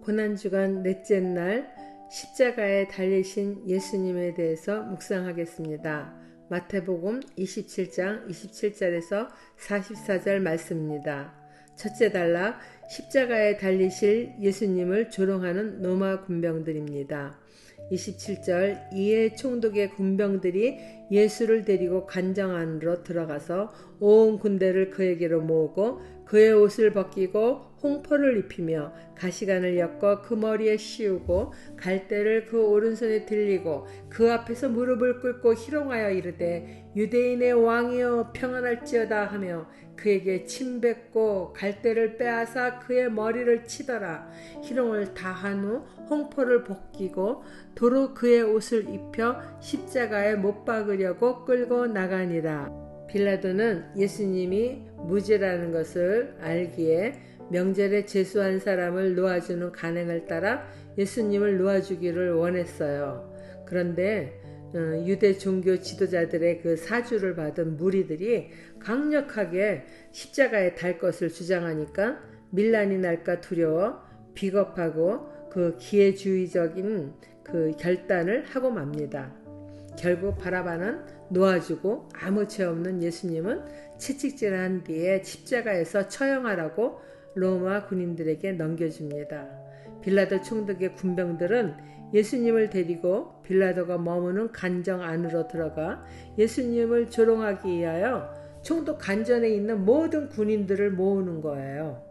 고난주간 넷째 날 십자가에 달리신 예수님에 대해서 묵상하겠습니다. 마태복음 27장 27절에서 44절 말씀입니다. 첫째 단락, 십자가에 달리실 예수님을 조롱하는 로마 군병들입니다. 27절, 이에 총독의 군병들이 예수를 데리고 관정 안으로 들어가서 온 군대를 그에게로 모으고 그의 옷을 벗기고 홍포를 입히며 가시관을 엮어 그 머리에 씌우고 갈대를 그 오른손에 들리고 그 앞에서 무릎을 꿇고 희롱하여 이르되 유대인의 왕이여 평안할지어다 하며 그에게 침 뱉고 갈대를 빼앗아 그의 머리를 치더라. 희롱을 다한 후 홍포를 벗기고 도로 그의 옷을 입혀 십자가에 못 박으려고 끌고 나가니라. 빌라도는 예수님이 무죄라는 것을 알기에 명절에 제수한 사람을 놓아주는 간행을 따라 예수님을 놓아주기를 원했어요. 그런데 유대 종교 지도자들의 그 사주를 받은 무리들이 강력하게 십자가에 달 것을 주장하니까 밀란이 날까 두려워 비겁하고 그 기회주의적인 그 결단을 하고 맙니다. 결국 바라바는 놓아주고 아무 죄 없는 예수님은 채찍질한 뒤에 십자가에서 처형하라고 로마 군인들에게 넘겨줍니다. 빌라도 총독의 군병들은 예수님을 데리고 빌라도가 머무는 관정 안으로 들어가 예수님을 조롱하기 위하여 총독 관전에 있는 모든 군인들을 모으는 거예요.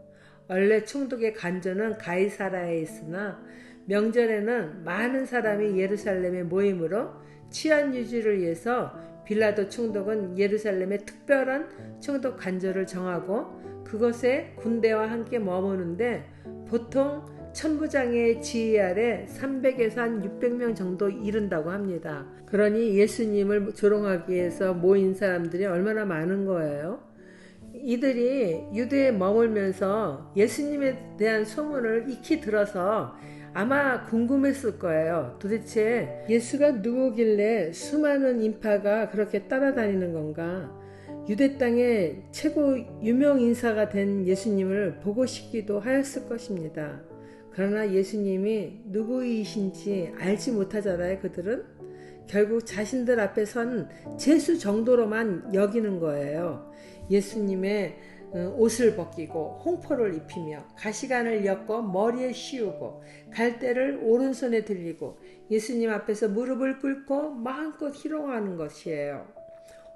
원래 총독의 관전은 가이사라에 있으나 명절에는 많은 사람이 예루살렘에 모이므로 치안 유지를 위해서 빌라도 총독은 예루살렘에 특별한 총독 관저를 정하고 그것에 군대와 함께 머무는데 보통 천부장의 지휘 아래 300에서 한 600명 정도 이른다고 합니다. 그러니 예수님을 조롱하기 위해서 모인 사람들이 얼마나 많은 거예요. 이들이 유대에 머물면서 예수님에 대한 소문을 익히 들어서 아마 궁금했을 거예요. 도대체 예수가 누구길래 수많은 인파가 그렇게 따라다니는 건가? 유대 땅의 최고 유명 인사가 된 예수님을 보고 싶기도 하였을 것입니다. 그러나 예수님이 누구이신지 알지 못하잖아요. 그들은 결국 자신들 앞에 선 제수 정도로만 여기는 거예요. 예수님의 옷을 벗기고 홍포를 입히며 가시관을 엮어 머리에 씌우고 갈대를 오른손에 들리고 예수님 앞에서 무릎을 꿇고 마음껏 희롱하는 것이에요.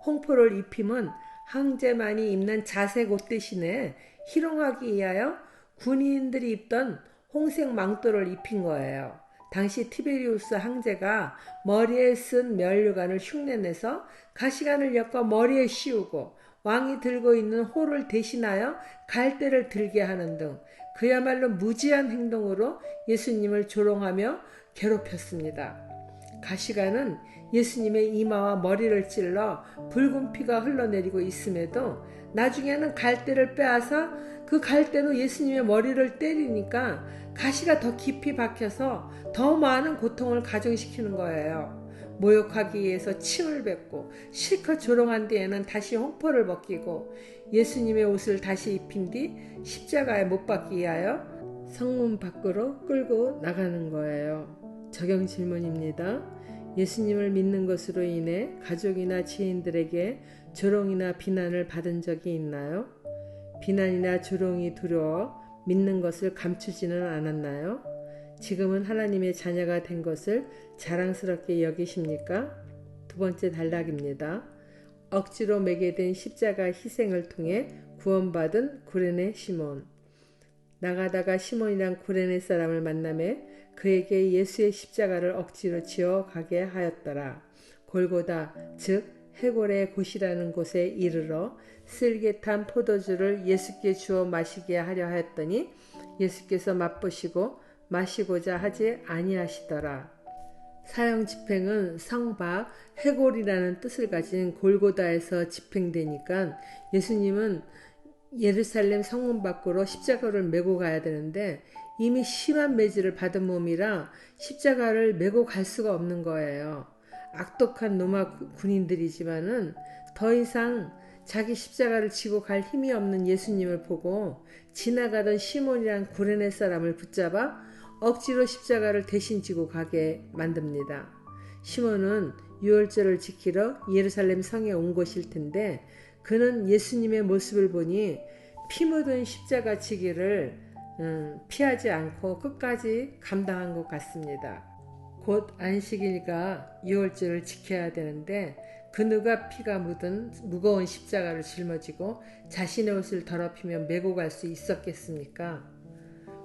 홍포를 입힘은 황제만이 입는 자색 옷 대신에 희롱하기 위하여 군인들이 입던 홍색 망토를 입힌 거예요. 당시 티베리우스 황제가 머리에 쓴 면류관을 흉내내서 가시관을 엮어 머리에 씌우고 왕이 들고 있는 호를 대신하여 갈대를 들게 하는 등 그야말로 무지한 행동으로 예수님을 조롱하며 괴롭혔습니다. 가시관은 예수님의 이마와 머리를 찔러 붉은 피가 흘러내리고 있음에도 나중에는 갈대를 빼앗아 그 갈대로 예수님의 머리를 때리니까 가시가 더 깊이 박혀서 더 많은 고통을 가중시키는 거예요. 모욕하기 위해서 침을 뱉고 실컷 조롱한 뒤에는 다시 홍포를 벗기고 예수님의 옷을 다시 입힌 뒤 십자가에 못 박기 위하여 성문 밖으로 끌고 나가는 거예요. 적용 질문입니다. 예수님을 믿는 것으로 인해 가족이나 지인들에게 조롱이나 비난을 받은 적이 있나요? 비난이나 조롱이 두려워 믿는 것을 감추지는 않았나요? 지금은 하나님의 자녀가 된 것을 자랑스럽게 여기십니까? 두 번째 단락입니다. 억지로 매게 된 십자가 희생을 통해 구원받은 구레네 시몬. 나가다가 시몬이란 구레네 사람을 만나매 그에게 예수의 십자가를 억지로 지어 가게 하였더라. 골고다 즉 해골의 곳이라는 곳에 이르러 쓸개 탄 포도주를 예수께 주어 마시게 하려 하였더니 예수께서 맛보시고 마시고자 하지 아니하시더라. 사형 집행은 성박, 해골이라는 뜻을 가진 골고다에서 집행되니까 예수님은 예루살렘 성문 밖으로 십자가를 메고 가야 되는데 이미 심한 매질을 받은 몸이라 십자가를 메고 갈 수가 없는 거예요. 악독한 로마 군인들이지만은 더 이상 자기 십자가를 지고 갈 힘이 없는 예수님을 보고 지나가던 시몬이란 구레네 사람을 붙잡아 억지로 십자가를 대신 지고 가게 만듭니다. 시몬은 유월절을 지키러 예루살렘 성에 온 것일 텐데 그는 예수님의 모습을 보니 피 묻은 십자가 지기를 피하지 않고 끝까지 감당한 것 같습니다. 곧 안식일과 유월절을 지켜야 되는데 그 누가 피가 묻은 무거운 십자가를 짊어지고 자신의 옷을 더럽히며 메고 갈 수 있었겠습니까?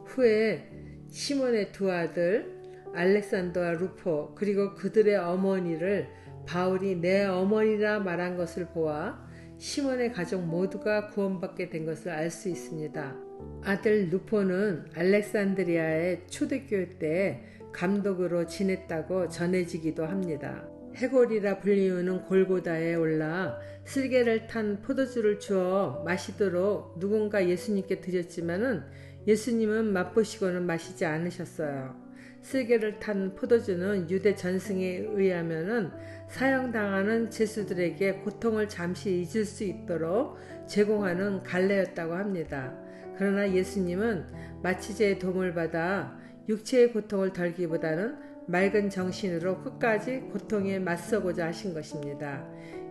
후에 시몬의 두 아들 알렉산더와 루포 그리고 그들의 어머니를 바울이 내 어머니라 말한 것을 보아 시몬의 가족 모두가 구원받게 된 것을 알 수 있습니다. 아들 루포는 알렉산드리아의 초대교회 때 감독으로 지냈다고 전해지기도 합니다. 해골이라 불리우는 골고다에 올라 쓸개를 탄 포도주를 주어 마시도록 누군가 예수님께 드렸지만은 예수님은 맛보시고는 마시지 않으셨어요. 쓸개를 탄 포도주는 유대 전승에 의하면은 사형당하는 죄수들에게 고통을 잠시 잊을 수 있도록 제공하는 갈래였다고 합니다. 그러나 예수님은 마취제의 도움을 받아 육체의 고통을 덜기보다는 맑은 정신으로 끝까지 고통에 맞서고자 하신 것입니다.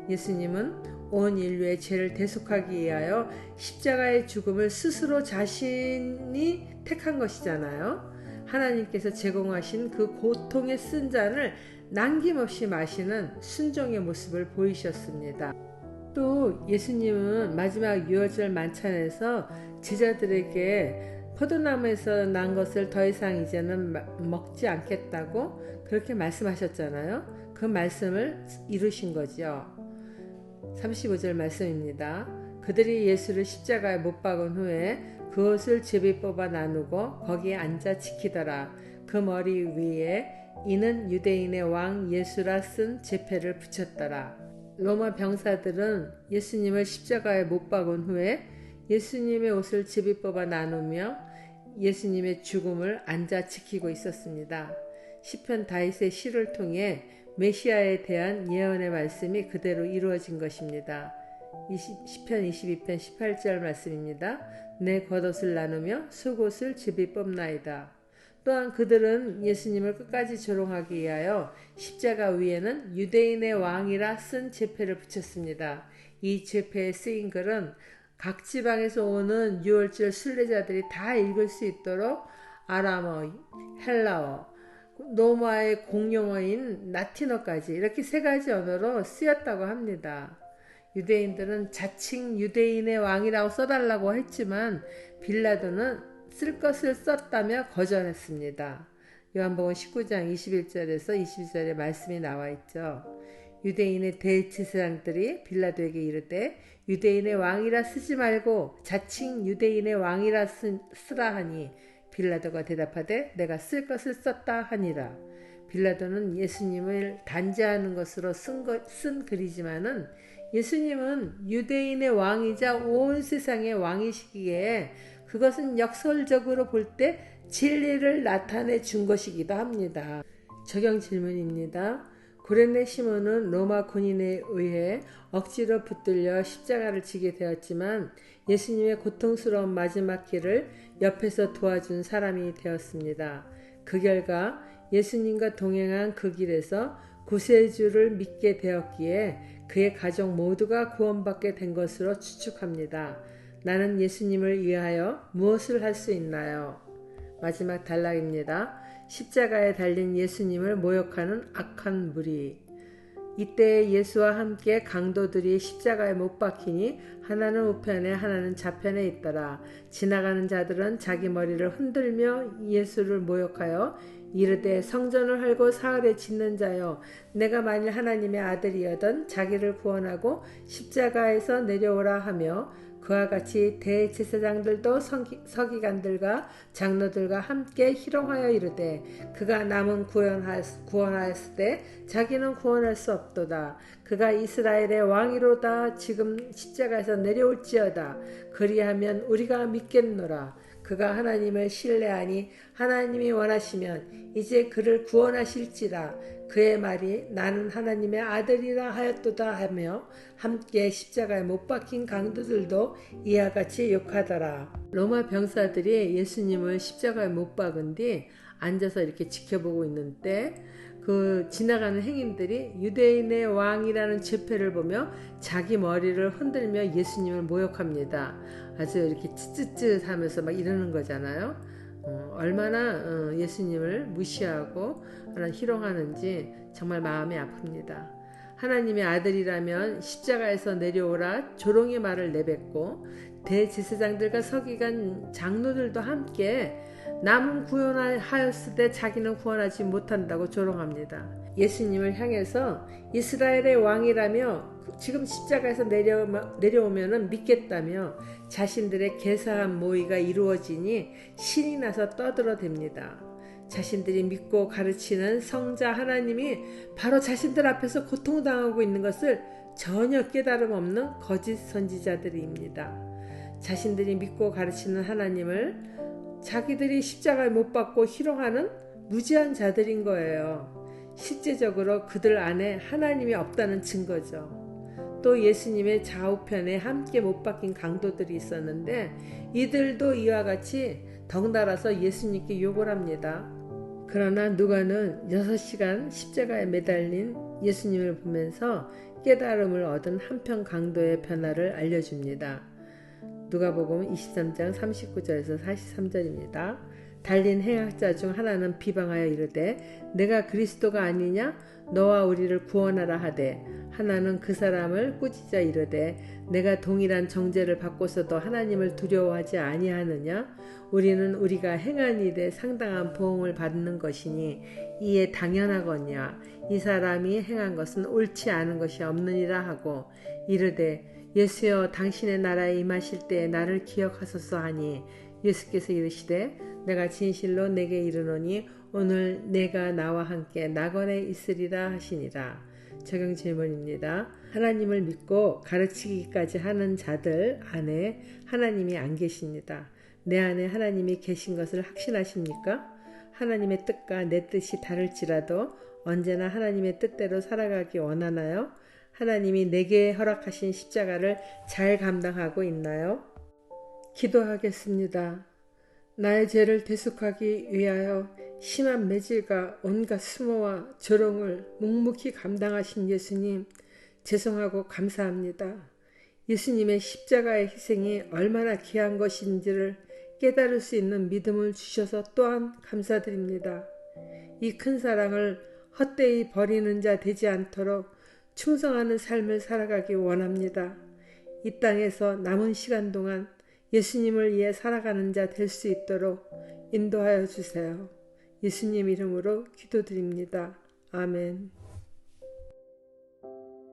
예수님은 온 인류의 죄를 대속하기 위하여 십자가의 죽음을 스스로 자신이 택한 것이잖아요. 하나님께서 제공하신 그 고통의 쓴 잔을 남김없이 마시는 순종의 모습을 보이셨습니다. 또 예수님은 마지막 유월절 만찬에서 제자들에게 포도나무에서 난 것을 더 이상 이제는 먹지 않겠다고 그렇게 말씀하셨잖아요. 그 말씀을 이루신 거죠. 35절 말씀입니다. 그들이 예수를 십자가에 못 박은 후에 그것을 제비 뽑아 나누고 거기에 앉아 지키더라. 그 머리 위에 이는 유대인의 왕 예수라 쓴 제패를 붙였더라. 로마 병사들은 예수님을 십자가에 못 박은 후에 예수님의 옷을 제비 뽑아 나누며 예수님의 죽음을 앉아 지키고 있었습니다. 시편 다윗의 시를 통해 메시아에 대한 예언의 말씀이 그대로 이루어진 것입니다. 시편 22편 18절 말씀입니다. 내 겉옷을 나누며 속옷을 제비 뽑나이다. 또한 그들은 예수님을 끝까지 조롱하기 위하여 십자가 위에는 유대인의 왕이라 쓴 제패를 붙였습니다. 이 제패에 쓰인 글은 각 지방에서 오는 유월절 순례자들이 다 읽을 수 있도록 아람어, 헬라어, 로마의 공용어인 라틴어까지 이렇게 세 가지 언어로 쓰였다고 합니다. 유대인들은 자칭 유대인의 왕이라고 써달라고 했지만 빌라도는 쓸 것을 썼다며 거절했습니다. 요한복음 19장 21절에서 22절에 말씀이 나와 있죠. 유대인의 대제사장들이 빌라도에게 이르되 유대인의 왕이라 쓰지 말고 자칭 유대인의 왕이라 쓰라 하니 빌라도가 대답하되 내가 쓸 것을 썼다 하니라. 빌라도는 예수님을 단죄하는 것으로 쓴 글이지만은 예수님은 유대인의 왕이자 온 세상의 왕이시기에 그것은 역설적으로 볼 때 진리를 나타내 준 것이기도 합니다. 적용 질문입니다. 구레네 시몬은 로마 군인에 의해 억지로 붙들려 십자가를 지게 되었지만 예수님의 고통스러운 마지막 길을 옆에서 도와준 사람이 되었습니다. 그 결과 예수님과 동행한 그 길에서 구세주를 믿게 되었기에 그의 가족 모두가 구원받게 된 것으로 추측합니다. 나는 예수님을 위하여 무엇을 할 수 있나요? 마지막 단락입니다. 십자가에 달린 예수님을 모욕하는 악한 무리. 이때 예수와 함께 강도들이 십자가에 못 박히니 하나는 우편에 하나는 좌편에 있더라. 지나가는 자들은 자기 머리를 흔들며 예수를 모욕하여 이르되 성전을 헐고 사흘에 짓는 자여 내가 만일 하나님의 아들이여든 자기를 구원하고 십자가에서 내려오라 하며 그와 같이 대제사장들도 서기관들과 장로들과 함께 희롱하여 이르되 그가 남은 구원하였을 때 자기는 구원할 수 없도다. 그가 이스라엘의 왕이로다. 지금 십자가에서 내려올지어다. 그리하면 우리가 믿겠노라. 그가 하나님을 신뢰하니 하나님이 원하시면 이제 그를 구원하실지라. 그의 말이 나는 하나님의 아들이라 하였도다 하며 함께 십자가에 못 박힌 강도들도 이와 같이 욕하더라. 로마 병사들이 예수님을 십자가에 못 박은 뒤 앉아서 이렇게 지켜보고 있는 때 그 지나가는 행인들이 유대인의 왕이라는 지폐를 보며 자기 머리를 흔들며 예수님을 모욕합니다. 아주 이렇게 찌쯧쯧 하면서 막 이러는 거잖아요. 얼마나 예수님을 무시하고 희롱하는지 정말 마음이 아픕니다. 하나님의 아들이라면 십자가에서 내려오라 조롱의 말을 내뱉고 대제사장들과 서기관 장로들도 함께 남은 구원하였으되 자기는 구원하지 못한다고 조롱합니다. 예수님을 향해서 이스라엘의 왕이라며 지금 십자가에서 내려오면 믿겠다며 자신들의 개사한 모의가 이루어지니 신이 나서 떠들어댑니다. 자신들이 믿고 가르치는 성자 하나님이 바로 자신들 앞에서 고통당하고 있는 것을 전혀 깨달음 없는 거짓 선지자들입니다. 자신들이 믿고 가르치는 하나님을 자기들이 십자가에 못 박고 희롱하는 무지한 자들인 거예요. 실제적으로 그들 안에 하나님이 없다는 증거죠. 또 예수님의 좌우편에 함께 못 박힌 강도들이 있었는데 이들도 이와 같이 덩달아서 예수님께 욕을 합니다. 그러나 누가는 6시간 십자가에 매달린 예수님을 보면서 깨달음을 얻은 한편 강도의 변화를 알려줍니다. 누가복음 23장 39절에서 43절입니다. 달린 행악자 중 하나는 비방하여 이르되 내가 그리스도가 아니냐 너와 우리를 구원하라 하되 하나는 그 사람을 꾸짖자 이르되 내가 동일한 정죄를 받고서도 하나님을 두려워하지 아니하느냐 우리는 우리가 행한 일에 상당한 보응을 받는 것이니 이에 당연하거냐 이 사람이 행한 것은 옳지 않은 것이 없느니라 하고 이르되 예수여 당신의 나라에 임하실 때에 나를 기억하소서 하니 예수께서 이르시되 내가 진실로 내게 이르노니 오늘 내가 나와 함께 낙원에 있으리라 하시니라. 적용 질문입니다. 하나님을 믿고 가르치기까지 하는 자들 안에 하나님이 안 계십니다. 내 안에 하나님이 계신 것을 확신하십니까? 하나님의 뜻과 내 뜻이 다를지라도 언제나 하나님의 뜻대로 살아가기 원하나요? 하나님이 내게 허락하신 십자가를 잘 감당하고 있나요? 기도하겠습니다. 나의 죄를 대속하기 위하여 심한 매질과 온갖 수모와 조롱을 묵묵히 감당하신 예수님, 죄송하고 감사합니다. 예수님의 십자가의 희생이 얼마나 귀한 것인지를 깨달을 수 있는 믿음을 주셔서 또한 감사드립니다. 이 큰 사랑을 헛되이 버리는 자 되지 않도록 충성하는 삶을 살아가기 원합니다. 이 땅에서 남은 시간 동안 예수님을 위해 살아가는 자 될 수 있도록 인도하여 주세요. 예수님 이름으로 기도드립니다. 아멘.